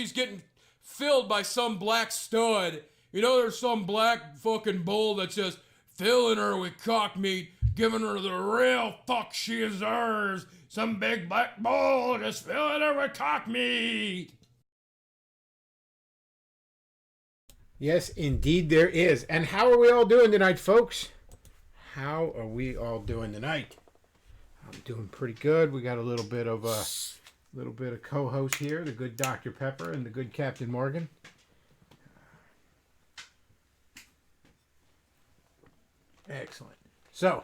she's getting filled by some black stud. You know, there's some black fucking bull that's just filling her with cock meat, giving her the real fuck she deserves. Some big black bull just filling her with cock meat. Yes, indeed there is. And how are we all doing tonight, folks? How are we all doing tonight? I'm doing pretty good. We got a little bit of co-host here, the good Dr. Pepper and the good Captain Morgan. Excellent. So,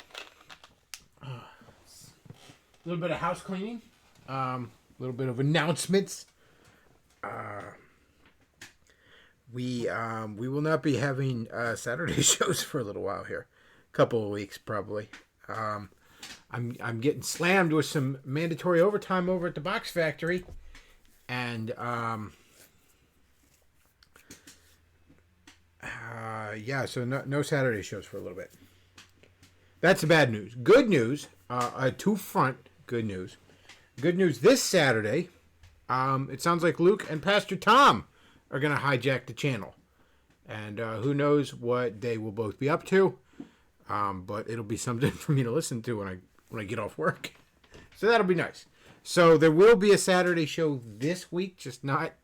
a little bit of house cleaning, a little bit of announcements. We will not be having Saturday shows for a little while here, a couple of weeks probably. I'm getting slammed with some mandatory overtime over at the Box Factory, and so no Saturday shows for a little bit. That's the bad news. Good news, two-front good news. Good news this Saturday, it sounds like Luke and Pastor Tom are going to hijack the channel. And who knows what they will both be up to. But it'll be something for me to listen to when I get off work. So that'll be nice. So there will be a Saturday show this week, just not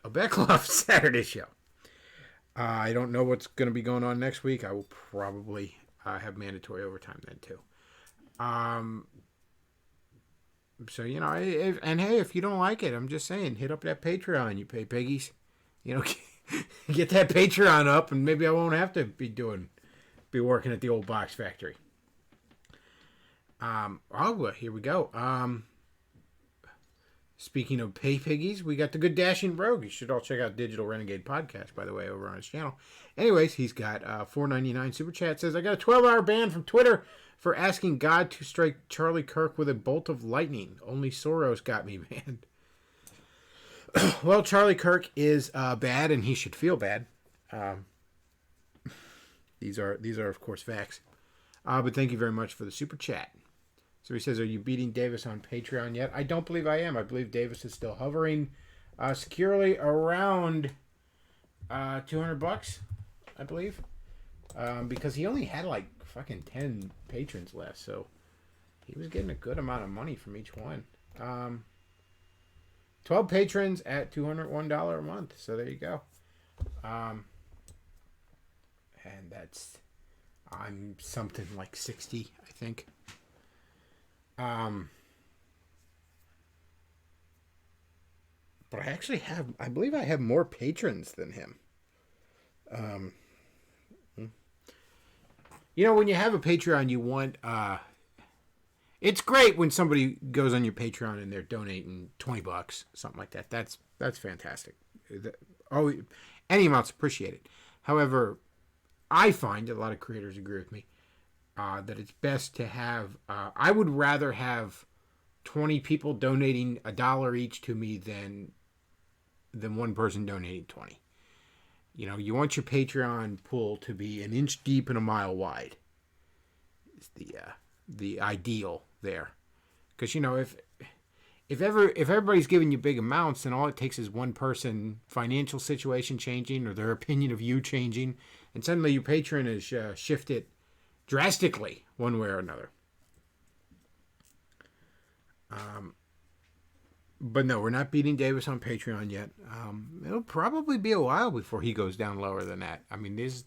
a Bechtloff Saturday show. I don't know what's going to be going on next week. I will probably have mandatory overtime then too. So, you know, if you don't like it, I'm just saying, hit up that Patreon, you pay piggies. You know, get that Patreon up, and maybe I won't have to be working at the old Box Factory. Here we go. Speaking of pay piggies, we got the good Dashing Rogue. You should all check out Digital Renegade Podcast, by the way, over on his channel. Anyways, he's got $4.99 super chat. Says, I got a 12-hour ban from Twitter for asking God to strike Charlie Kirk with a bolt of lightning. Only Soros got me banned. Well, Charlie Kirk is bad, and he should feel bad. These are of course facts. But thank you very much for the super chat. So he says, are you beating Davis on Patreon yet? I don't believe I am. I believe Davis is still hovering securely around $200, I believe. Because he only had like fucking 10 patrons left, so he was getting a good amount of money from each one. 12 patrons at $201 a month, so there you go. And I'm something like 60, I think. But I believe I have more patrons than him. You know, when you have a Patreon, you want, it's great when somebody goes on your Patreon and they're donating $20, something like that. That's fantastic. Any amount's appreciated. However, I find, a lot of creators agree with me, that it's best to have, I would rather have 20 people donating $1 each to me than one person donating 20. You know, you want your Patreon pool to be an inch deep and a mile wide. It's the ideal there. Because, you know, if everybody's giving you big amounts, then all it takes is one person financial situation changing or their opinion of you changing, and suddenly your Patreon is shifted drastically one way or another. But no, we're not beating Davis on Patreon yet. It'll probably be a while before he goes down lower than that. I mean, those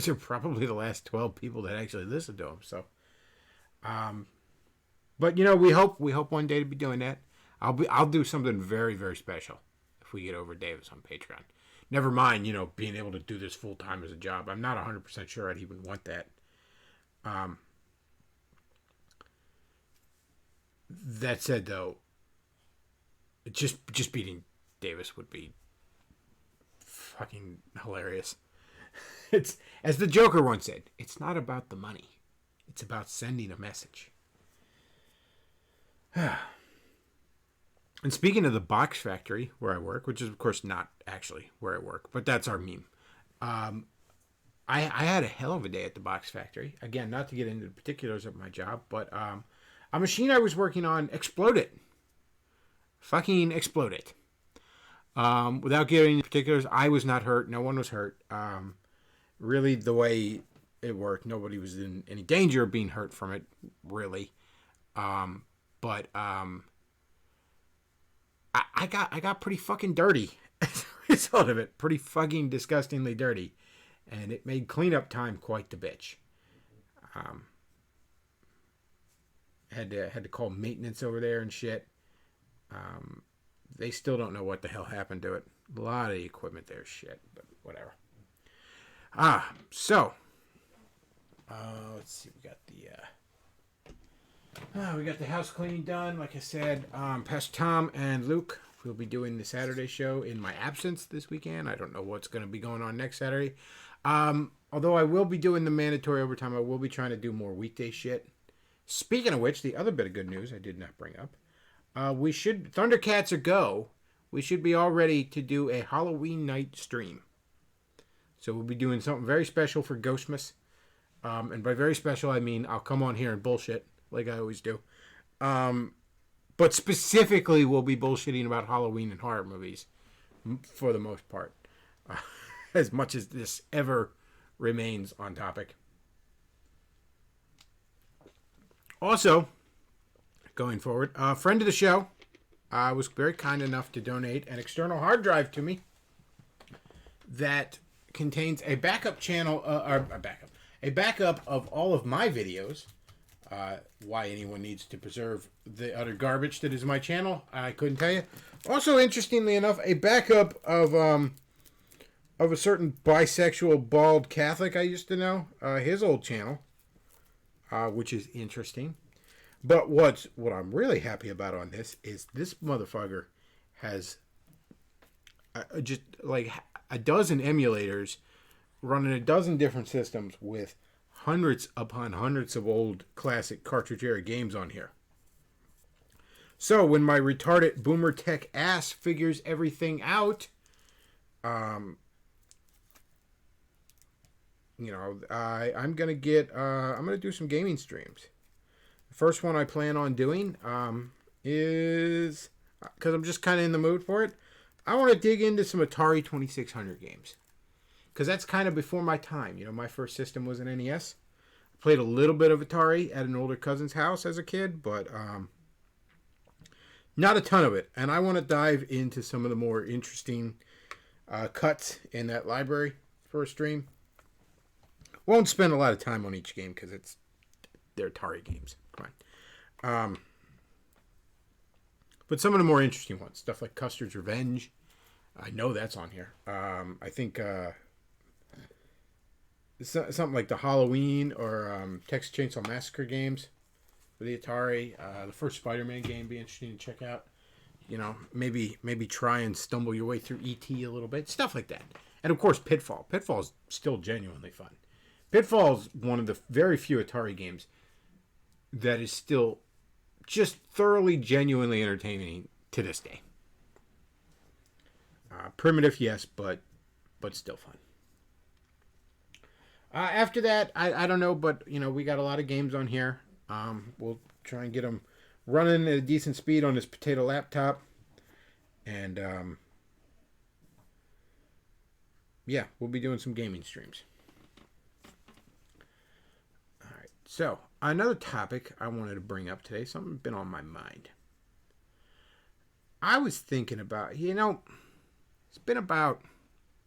are probably the last 12 people that actually listen to him. So, but you know, we hope one day to be doing that. I'll do something very, very special if we get over Davis on Patreon. Never mind, you know, being able to do this full time as a job. I'm not 100% sure I'd even want that. That said, though, just beating Davis would be fucking hilarious. It's, as the Joker once said, it's not about the money. It's about sending a message. And speaking of the Box Factory, where I work, which is, of course, not actually where I work, but that's our meme. I had a hell of a day at the Box Factory. Again, not to get into the particulars of my job, but a machine I was working on exploded. fucking exploded. Without giving any particulars, I was not hurt. No one was hurt. Really, the way it worked, nobody was in any danger of being hurt from it, really. But I got pretty fucking dirty as a result of it. Pretty fucking disgustingly dirty. And it made cleanup time quite the bitch. Had to call maintenance over there and shit. They still don't know what the hell happened to it. A lot of the equipment there, shit, but whatever. So let's see. We got the house cleaning done. Like I said, Pastor Tom and Luke will be doing the Saturday show in my absence this weekend. I don't know what's going to be going on next Saturday. Although I will be doing the mandatory overtime, I will be trying to do more weekday shit. Speaking of which, the other bit of good news I did not bring up. Thundercats are go. We should be all ready to do a Halloween night stream. So we'll be doing something very special for Ghostmas. And by very special, I mean I'll come on here and bullshit like I always do. But specifically, we'll be bullshitting about Halloween and horror movies for the most part. As much as this ever remains on topic. Also, going forward, a friend of the show was very kind enough to donate an external hard drive to me that contains a backup channel, a backup of all of my videos. Why anyone needs to preserve the utter garbage that is my channel, I couldn't tell you. Also, interestingly enough, a backup of a certain bisexual bald Catholic I used to know, his old channel, which is interesting. But what I'm really happy about on this is this motherfucker has just like a dozen emulators running a dozen different systems with hundreds upon hundreds of old classic cartridge era games on here. So when my retarded boomer tech ass figures everything out, I'm gonna do some gaming streams. The first one I plan on doing is, because I'm just kind of in the mood for it, I want to dig into some Atari 2600 games. Because that's kind of before my time. You know, my first system was an NES. I played a little bit of Atari at an older cousin's house as a kid, but not a ton of it. And I want to dive into some of the more interesting cuts in that library for a stream. Won't spend a lot of time on each game because they're Atari games. Come on. But some of the more interesting ones, stuff like Custer's Revenge. I know that's on here. I think something like the Halloween or Texas Chainsaw Massacre games for the Atari. The first Spider-Man game be interesting to check out. You know, maybe try and stumble your way through E.T. a little bit. Stuff like that. And of course, Pitfall. Pitfall is still genuinely fun. Pitfall is one of the very few Atari games that is still just thoroughly, genuinely entertaining to this day. Primitive, yes, but still fun. After that, I don't know, but you know, we got a lot of games on here. We'll try and get them running at a decent speed on this potato laptop, and yeah, we'll be doing some gaming streams. All right, so another topic I wanted to bring up today, something been on my mind. I was thinking about, you know, it's been about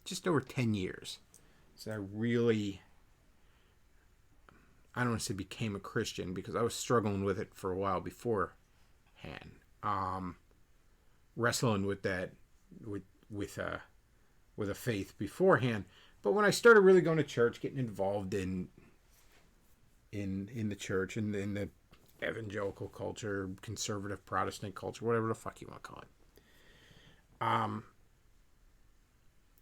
just over 10 years since I really, I don't want to say became a Christian, because I was struggling with it for a while beforehand. Wrestling with that, with a faith beforehand. But when I started really going to church, getting involved in the church and in the evangelical culture, conservative Protestant culture, whatever the fuck you want to call it.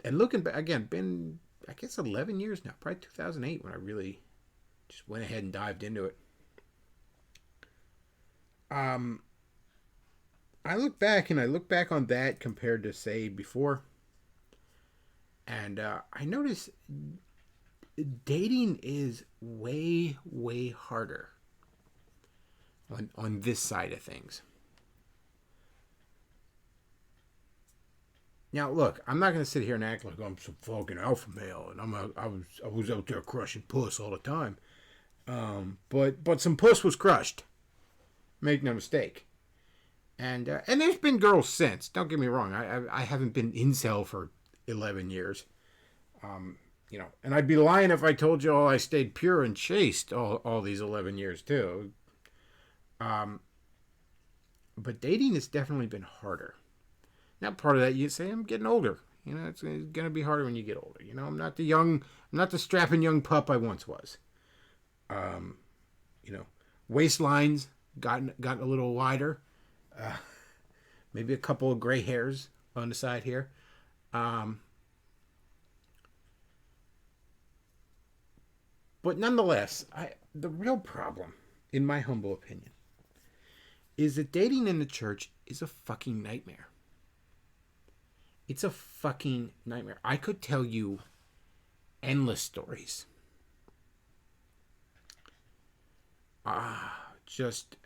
And looking back, again, been, I guess, 11 years now, probably 2008 when I really just went ahead and dived into it. I look back on that compared to, say, before. And I notice dating is way, way harder on this side of things. Now, look, I'm not going to sit here and act like I'm some fucking alpha male and I was out there crushing puss all the time. But some puss was crushed. Make no mistake. And there's been girls since. Don't get me wrong. I haven't been incel for 11 years. And I'd be lying if I told you I stayed pure and chaste all these 11 years too. But dating has definitely been harder. Now, part of that, you say, I'm getting older. It's going to be harder when you get older. I'm not the strapping young pup I once was. Waistlines gotten a little wider. Maybe a couple of gray hairs on the side here. But nonetheless, the real problem, in my humble opinion, is that dating in the church is a fucking nightmare. It's a fucking nightmare. I could tell you endless stories. Just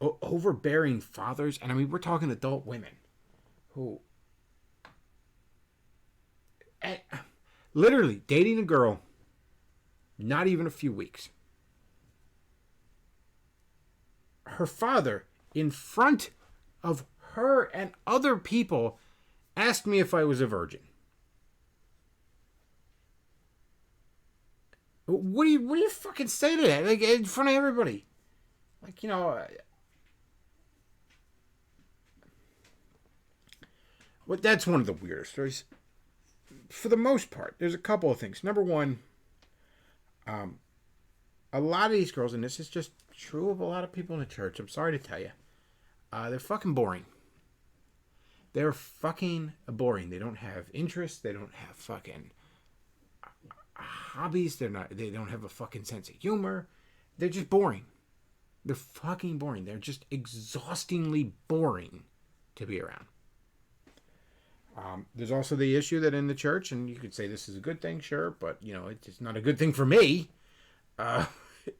overbearing fathers. And I mean, we're talking adult women who literally dating a girl, not even a few weeks. Her father, in front of her and other people, asked me if I was a virgin. What do you fucking say to that? Like, in front of everybody. Like, well, that's one of the weirdest stories. For the most part, there's a couple of things. Number one, a lot of these girls, and this is just true of a lot of people in the church, I'm sorry to tell you, they're fucking boring. They're fucking boring. They don't have interests. They don't have fucking hobbies. They don't have a fucking sense of humor. They're just boring. They're fucking boring. They're just exhaustingly boring to be around. There's also the issue that in the church, and you could say this is a good thing, sure, but it's not a good thing for me,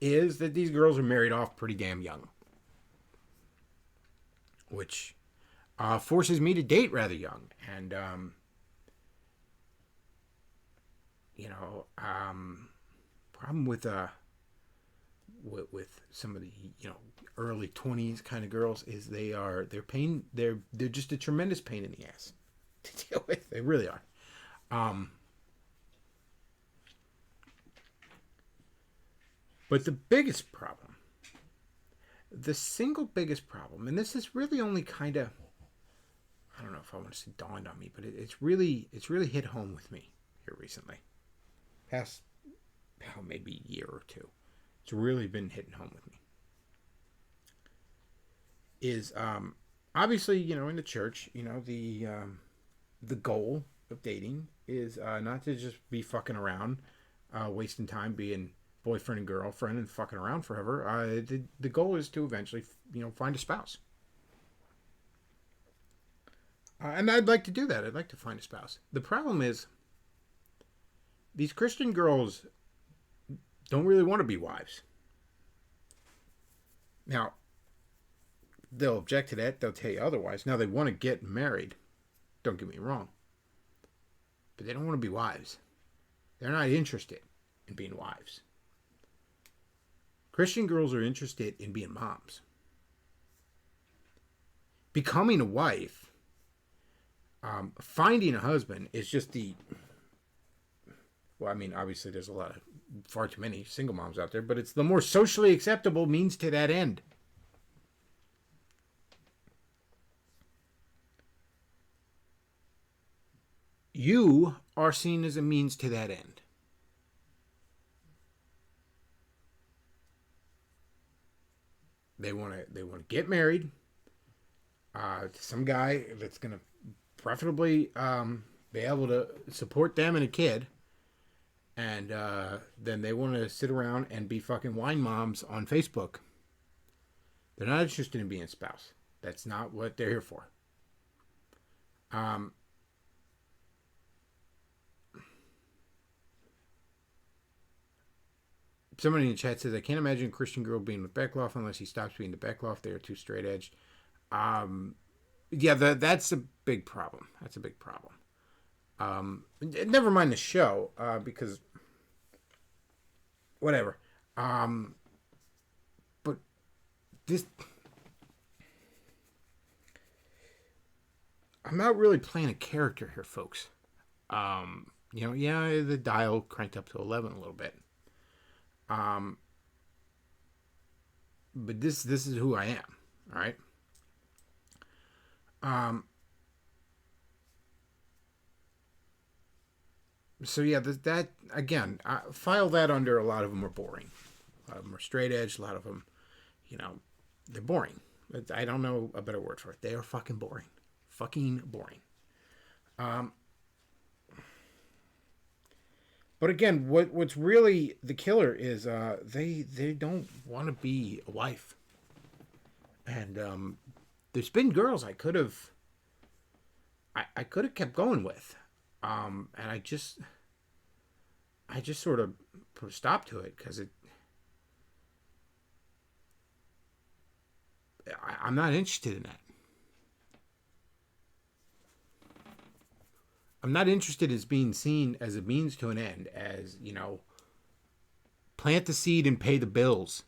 is that these girls are married off pretty damn young. Which forces me to date rather young. And, problem with some of the, early 20s kind of girls is they're just a tremendous pain in the ass to deal with. They really are. But the single biggest problem, and this is really only kind of, I don't know if I want to say dawned on me, but it's really hit home with me here recently. Past maybe a year or two. It's really been hitting home with me. Is obviously, in the church, the goal of dating is not to just be fucking around, wasting time being boyfriend and girlfriend and fucking around forever. The goal is to eventually, find a spouse. And I'd like to do that. I'd like to find a spouse. The problem is, these Christian girls don't really want to be wives. Now, they'll object to that. They'll tell you otherwise. Now, they want to get married. Don't get me wrong. But they don't want to be wives. They're not interested in being wives. Christian girls are interested in being moms. Becoming a wife, finding a husband is just obviously there's far too many single moms out there, but it's the more socially acceptable means to that end. You are seen as a means to that end. They want to get married to some guy that's going to preferably be able to support them and a kid. And then they want to sit around and be fucking wine moms on Facebook. They're not interested in being a spouse. That's not what they're here for. Somebody in the chat says, I can't imagine a Christian girl being with Bechtloff unless he stops being the Bechtloff. They are too straight edged. Yeah, that's a big problem. That's a big problem. Never mind the show, because whatever. But this, I'm not really playing a character here, folks. Yeah, the dial cranked up to 11 a little bit. But this is who I am. All right. So yeah, that again, file that under. A lot of them are boring. A lot of them are straight edge. A lot of them, they're boring. I don't know a better word for it. They are fucking boring. Fucking boring. But again, what's really the killer is they don't want to be a wife. And there's been girls I could have kept going with, and I just sort of put a stop to it because I'm not interested in that. I'm not interested as being seen as a means to an end, as, plant the seed and pay the bills.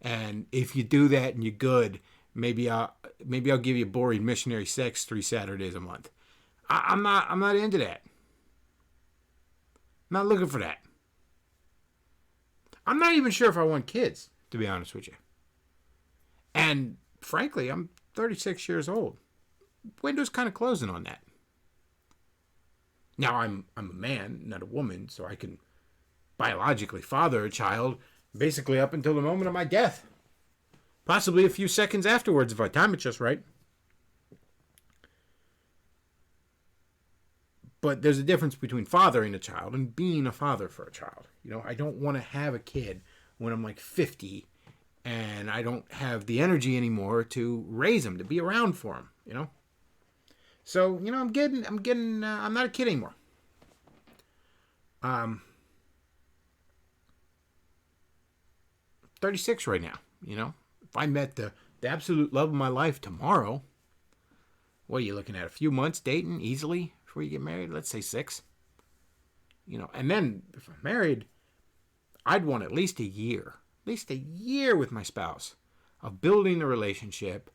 And if you do that and you're good, maybe I'll give you boring missionary sex 3 Saturdays a month. I'm not into that. I'm not looking for that. I'm not even sure if I want kids, to be honest with you. And frankly, I'm 36 years old. Window's kind of closing on that. Now, I'm a man, not a woman, so I can biologically father a child basically up until the moment of my death. Possibly a few seconds afterwards if I time it just right. But there's a difference between fathering a child and being a father for a child. I don't want to have a kid when I'm like 50 and I don't have the energy anymore to raise him, to be around for him, So, I'm not a kid anymore. 36 right now, If I met the absolute love of my life tomorrow, what are you looking at? A few months dating easily before you get married? Let's say 6. And then if I'm married, I'd want at least a year with my spouse of building the relationship,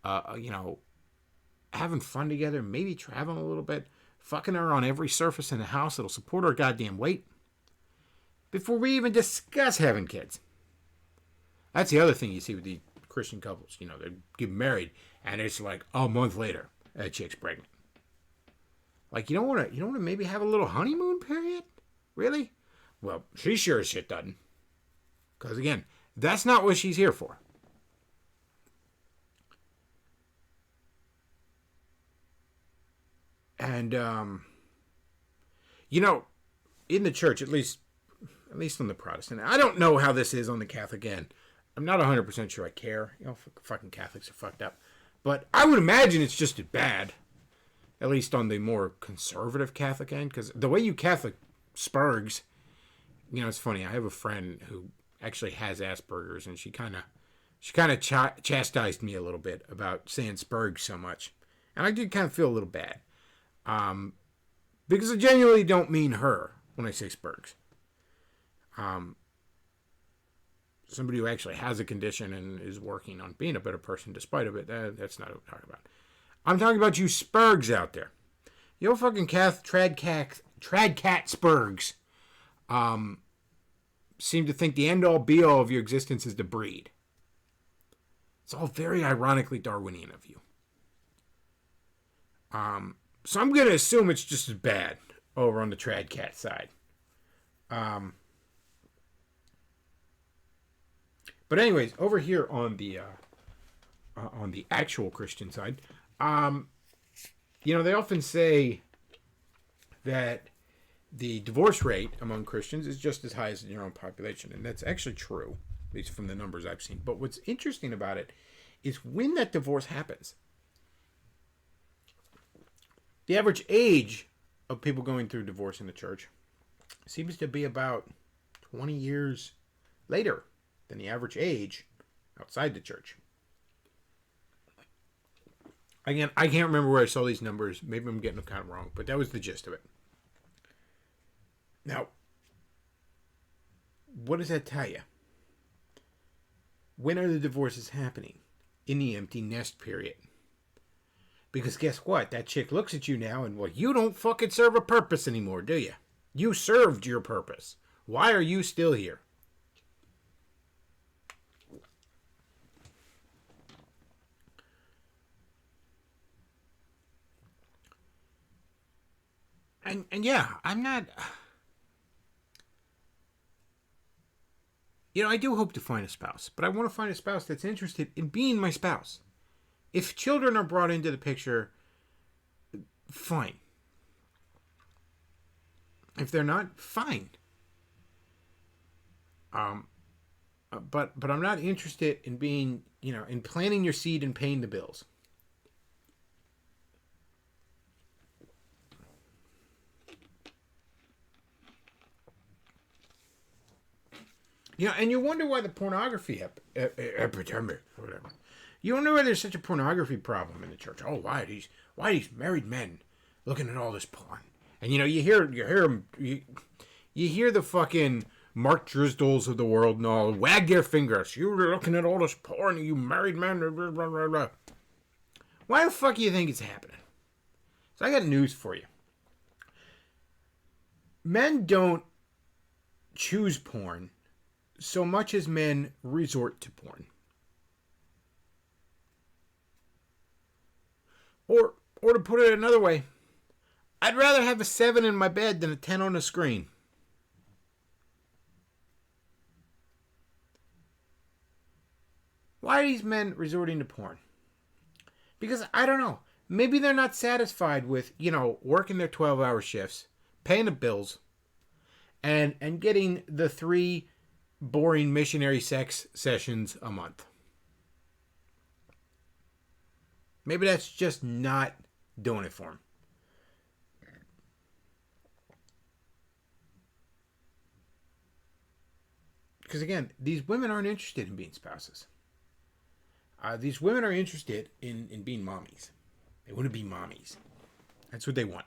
having fun together, maybe traveling a little bit, fucking her on every surface in the house that'll support our goddamn weight, before we even discuss having kids. That's the other thing you see with the Christian couples. They get married, and it's like a month later, that chick's pregnant. Like, you don't want to maybe have a little honeymoon period? Really? Well, she sure as shit doesn't. Because again, that's not what she's here for. And, in the church, at least on the Protestant, I don't know how this is on the Catholic end. I'm not 100% sure I care. Fucking Catholics are fucked up. But I would imagine it's just as bad, at least on the more conservative Catholic end. Because the way you Catholic spurgs, it's funny. I have a friend who actually has Asperger's, and she kind of chastised me a little bit about saying spurgs so much. And I did kind of feel a little bad. Because I genuinely don't mean her when I say spurgs. Somebody who actually has a condition and is working on being a better person despite of it, that's not what I'm talking about. I'm talking about you spurgs out there. You fucking trad cat spurgs seem to think the end-all be-all of your existence is to breed. It's all very ironically Darwinian of you. So I'm going to assume it's just as bad over on the trad cat side. But anyways, over here on the actual Christian side, they often say that the divorce rate among Christians is just as high as in your own population, and that's actually true, at least from the numbers I've seen. But what's interesting about it is when that divorce happens, the average age of people going through divorce in the church seems to be about 20 years later than the average age outside the church. Again, I can't remember where I saw these numbers. Maybe I'm getting them kind of wrong, but that was the gist of it. Now, what does that tell you? When are the divorces happening? In the empty nest period. Because guess what? That chick looks at you now and, well, you don't fucking serve a purpose anymore, do you? You served your purpose. Why are you still here? And yeah, I'm not... I do hope to find a spouse, but I want to find a spouse that's interested in being my spouse. If children are brought into the picture, fine. If they're not, fine. But I'm not interested in being, in planting your seed and paying the bills. And you wonder why the pornography epidemic, whatever. You wonder why there's such a pornography problem in the church. Oh, why these married men looking at all this porn? And you hear them, you hear the fucking Mark Drisdolls of the world and all wag their fingers. You're looking at all this porn, you married men. Blah, blah, blah, blah. Why the fuck do you think it's happening? So I got news for you. Men don't choose porn so much as men resort to porn. Or to put it another way, I'd rather have a 7 in my bed than a 10 on the screen. Why are these men resorting to porn? Because, I don't know, maybe they're not satisfied with, working their 12-hour shifts, paying the bills, and getting the 3 boring missionary sex sessions a month. Maybe that's just not doing it for them. Because again, these women aren't interested in being spouses. These women are interested in being mommies. They want to be mommies. That's what they want.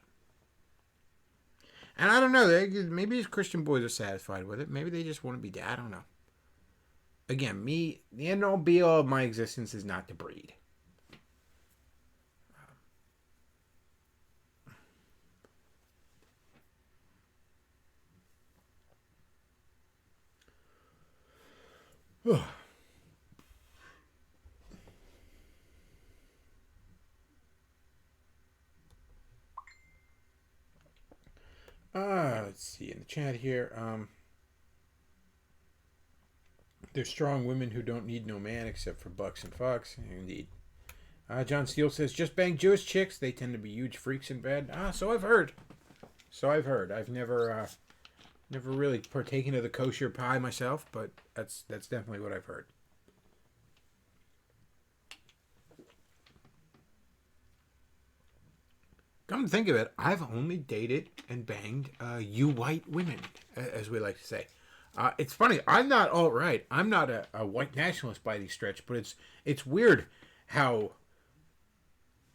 And I don't know. Maybe these Christian boys are satisfied with it. Maybe they just want to be dad. I don't know. Again, the end all be all of my existence is not to breed. Let's see in the chat here. There's strong women who don't need no man except for bucks and fucks. Indeed. John Steele says, just bang Jewish chicks. They tend to be huge freaks in bed. So I've heard. I've never really partaken of the kosher pie myself, but that's definitely what I've heard. Come to think of it, I've only dated and banged you white women, as we like to say. It's funny, I'm not alt-right. I'm not a white nationalist by any stretch, but it's weird how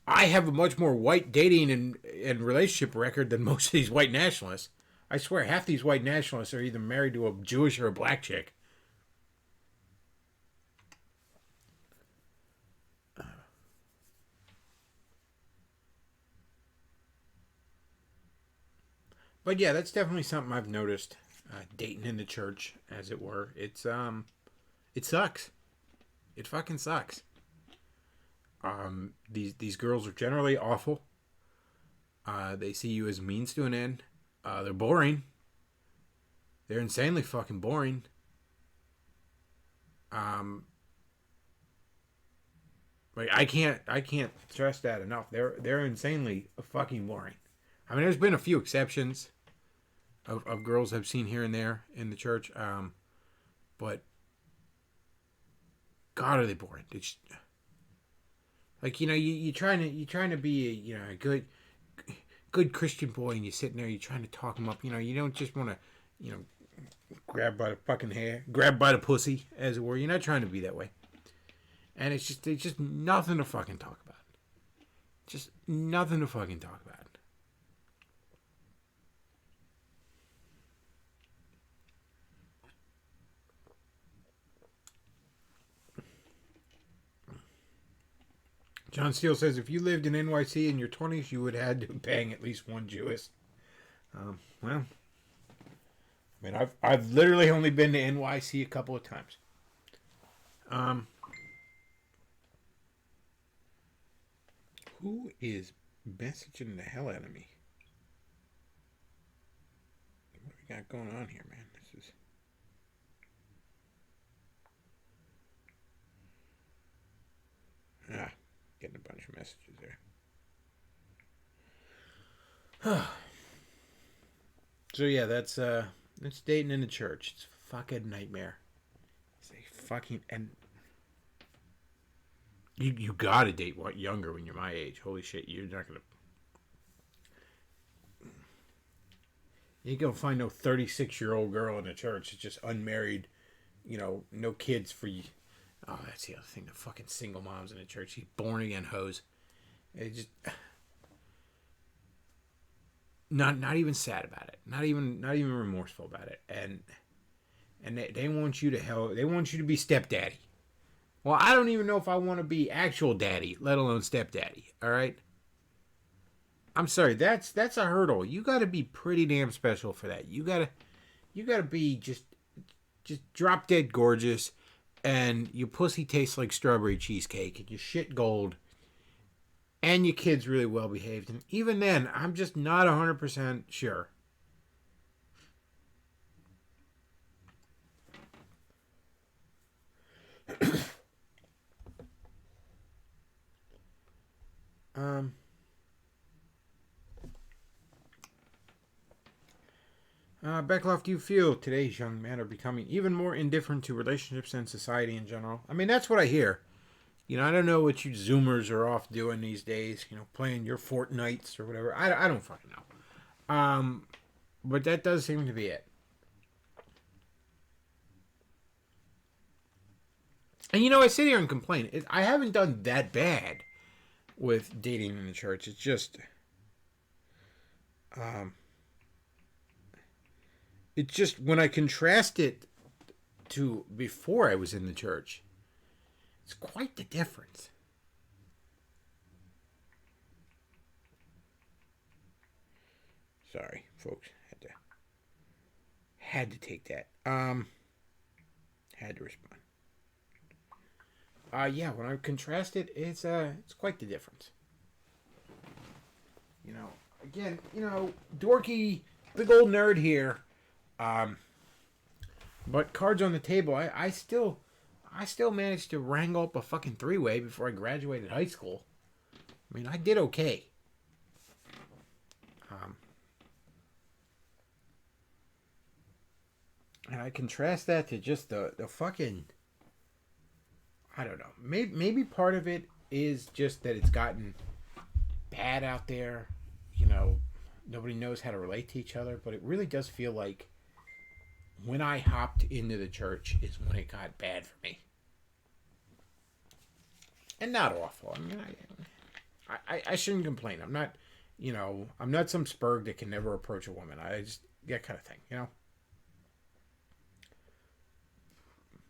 I have a much more white dating and relationship record than most of these white nationalists. I swear, half these white nationalists are either married to a Jewish or a black chick. But yeah, that's definitely something I've noticed. Dating in the church, as it were. It sucks. It fucking sucks. These girls are generally awful. They see you as a means to an end. They're boring. They're insanely fucking boring. Like I can't stress that enough. They're insanely fucking boring. I mean, there's been a few exceptions of girls I've seen here and there in the church, but God, are they boring? It's like you trying to be a good Christian boy, and you're sitting there, you're trying to talk them up. You don't just want to grab by the fucking hair, grab by the pussy, as it were. You're not trying to be that way, and it's just nothing to fucking talk about. Just nothing to fucking talk about. John Steele says, if you lived in NYC in your 20s, you would have had to bang at least one Jewess. Well, I mean, I've literally only been to NYC a couple of times. Who is messaging the hell out of me? What we got going on here, man? This is... getting a bunch of messages there. So yeah, that's dating in the church. It's a fucking nightmare. It's a fucking... And you gotta date younger when you're my age. Holy shit, you're not gonna... You ain't gonna find no 36-year-old girl in the church. It's just unmarried, no kids for you. Oh, that's the other thing. The fucking single moms in the church. These born again hoes. It just not even sad about it. Not even remorseful about it. And they want you to they want you to be stepdaddy. Well, I don't even know if I want to be actual daddy, let alone stepdaddy. All right. I'm sorry. That's a hurdle. You got to be pretty damn special for that. You gotta be just drop dead gorgeous. And your pussy tastes like strawberry cheesecake, and your shit gold, and your kid's really well behaved. And even then, I'm just not 100% sure. Bechtloff, do you feel today's young men are becoming even more indifferent to relationships and society in general? I mean, that's what I hear. I don't know what you Zoomers are off doing these days. Playing your Fortnites or whatever. I don't fucking know. But that does seem to be it. And I sit here and complain. I haven't done that bad with dating in the church. It's just... It's just when I contrast it to before I was in the church, it's quite the difference. Sorry, folks. Had to take that. Had to respond. Yeah, when I contrast it, it's quite the difference. Again, dorky, big old nerd here. But cards on the table, I still managed to wrangle up a fucking three-way before I graduated high school. I mean, I did okay. And I contrast that to just the fucking... I don't know. Maybe part of it is just that it's gotten bad out there. Nobody knows how to relate to each other. But it really does feel like when I hopped into the church is when it got bad for me. And not awful. I mean, I shouldn't complain. I'm not, I'm not some spurg that can never approach a woman. I just, that kind of thing,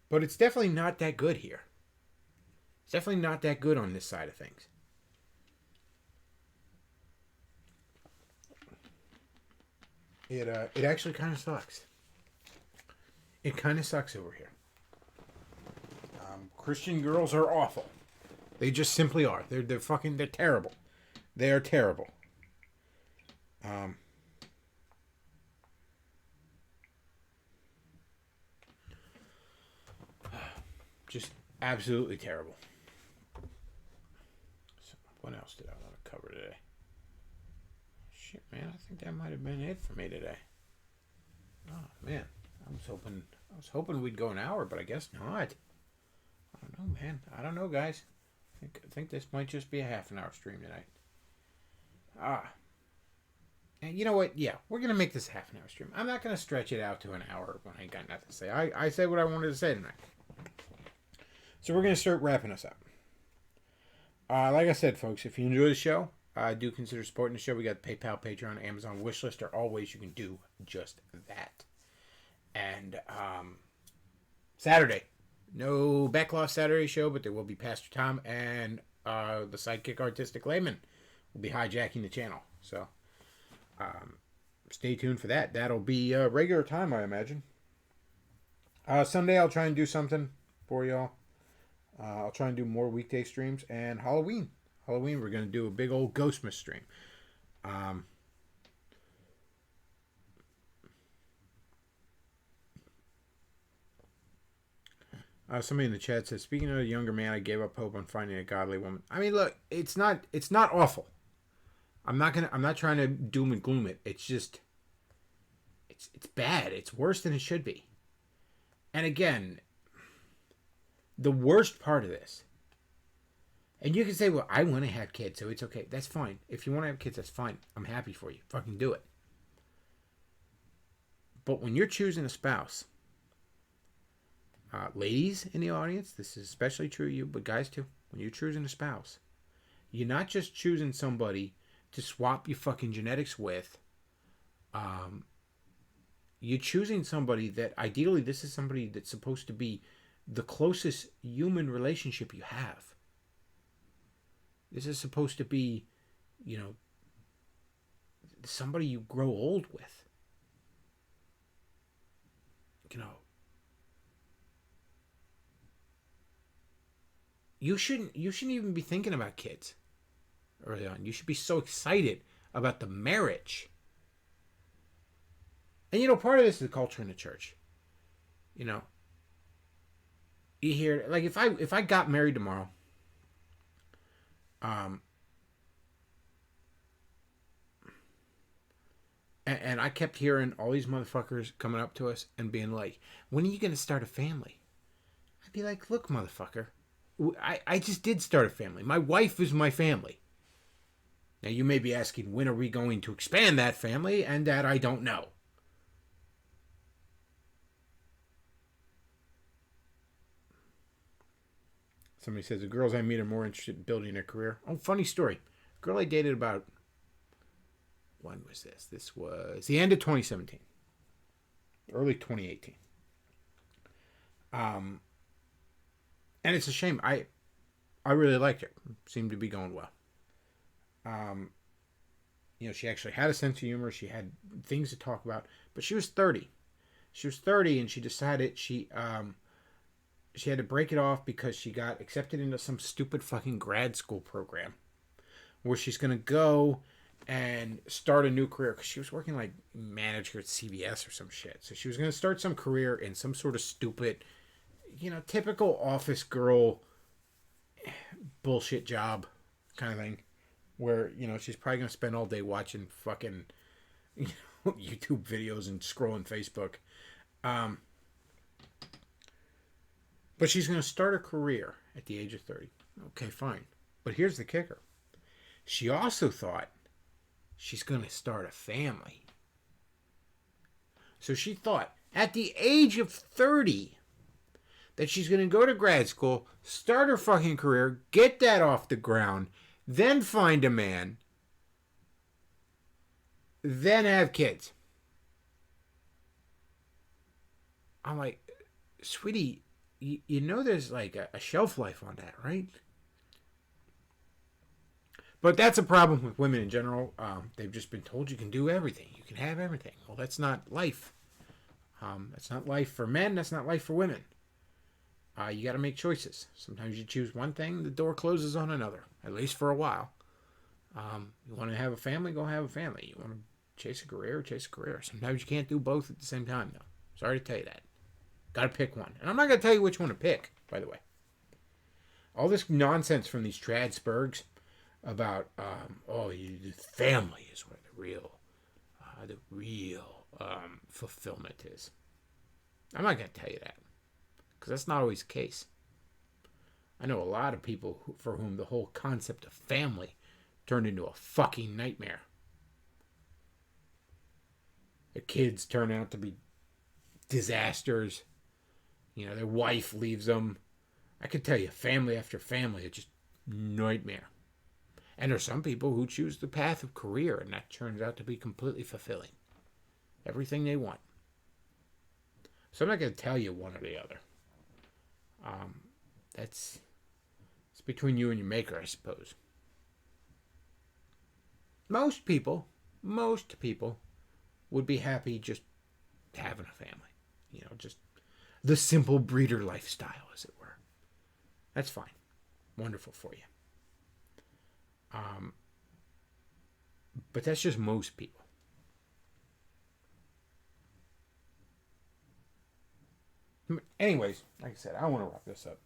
But it's definitely not that good here. It's definitely not that good on this side of things. It actually kind of sucks. It kind of sucks over here. Christian girls are awful. They just simply are. They're terrible. They are terrible. Just absolutely terrible. So, what else did I want to cover today? Shit, man, I think that might have been it for me today. Oh man, I was hoping we'd go an hour, but I guess not. I don't know, man. I don't know, guys. I think this might just be a half an hour stream tonight. And you know what? Yeah, we're gonna make this a half an hour stream. I'm not gonna stretch it out to an hour when I ain't got nothing to say. I said what I wanted to say tonight. So we're gonna start wrapping us up. Like I said, folks, if you enjoy the show, do consider supporting the show. We got PayPal, Patreon, Amazon wishlist. Are all ways you can do just that. And Saturday, no Bechtloff Saturday show, but there will be Pastor Tom and the sidekick Artistic Layman will be hijacking the channel. So stay tuned for that. That'll be regular time, I imagine. Sunday, I'll try and do something for y'all. I'll try and do more weekday streams. And Halloween, we're going to do a big old Ghostmas stream. Somebody in the chat says, speaking of a younger man, I gave up hope on finding a godly woman. I mean, look, it's not awful. I'm not trying to doom and gloom it. It's just, it's bad. It's worse than it should be. And again, the worst part of this, and you can say, well, I want to have kids, so it's okay. That's fine. If you want to have kids, that's fine. I'm happy for you. Fucking do it. But when you're choosing a spouse, ladies in the audience, this is especially true of you, but guys too, when you're choosing a spouse, you're not just choosing somebody to swap your fucking genetics with. You're choosing somebody that ideally this is somebody that's supposed to be the closest human relationship you have. This is supposed to be, somebody you grow old with. You shouldn't even be thinking about kids early on. You should be so excited about the marriage. And part of this is the culture in the church. You hear, like, if I got married tomorrow, and I kept hearing all these motherfuckers coming up to us and being like, when are you going to start a family? I'd be like, look, motherfucker, I just did start a family. My wife is my family. Now, you may be asking, when are we going to expand that family? And that I don't know. Somebody says, the girls I meet are more interested in building a career. Oh, funny story. Girl I dated about, when was this? This was the end of 2017. Early 2018. And it's a shame. I really liked her. Seemed to be going well. She actually had a sense of humor. She had things to talk about. But she was 30. She was 30 and she decided she had to break it off because she got accepted into some stupid fucking grad school program where she's going to go and start a new career, because she was working like manager at CVS or some shit. So she was going to start some career in some sort of stupid, typical office girl bullshit job kind of thing, where, she's probably going to spend all day watching fucking YouTube videos and scrolling Facebook. But she's going to start a career at the age of 30. Okay, fine. But here's the kicker. She also thought she's going to start a family. So she thought at the age of 30 that she's going to go to grad school, start her fucking career, get that off the ground, then find a man, then have kids. I'm like, sweetie, there's like a shelf life on that, right? But that's a problem with women in general. They've just been told you can do everything. You can have everything. Well, that's not life. That's not life for men. That's not life for women. You got to make choices. Sometimes you choose one thing, the door closes on another, at least for a while. You want to have a family, go have a family. You want to chase a career, chase a career. Sometimes you can't do both at the same time, though. Sorry to tell you that. Got to pick one. And I'm not going to tell you which one to pick, by the way. All this nonsense from these tradspergs about, the family is where the real fulfillment is. I'm not going to tell you that, because that's not always the case. I know a lot of people for whom the whole concept of family turned into a fucking nightmare. The kids turn out to be disasters. Their wife leaves them. I could tell you, family after family, it just nightmare. And there's some people who choose the path of career, and that turns out to be completely fulfilling. Everything they want. So I'm not going to tell you one or the other. It's between you and your maker, I suppose. Most people would be happy just having a family. You know, just the simple breeder lifestyle, as it were. That's fine. Wonderful for you. But that's just most people. Anyways, like I said, I want to wrap this up.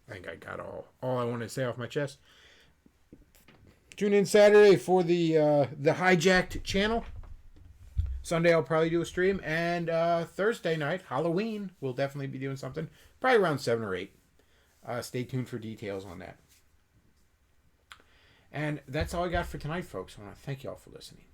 I think I got all I wanted to say off my chest. Tune in Saturday for the Hijacked channel. Sunday I'll probably do a stream, and Thursday night, Halloween, we'll definitely be doing something. Probably around 7 or 8. Stay tuned for details on that. And that's all I got for tonight, folks. I want to thank you all for listening.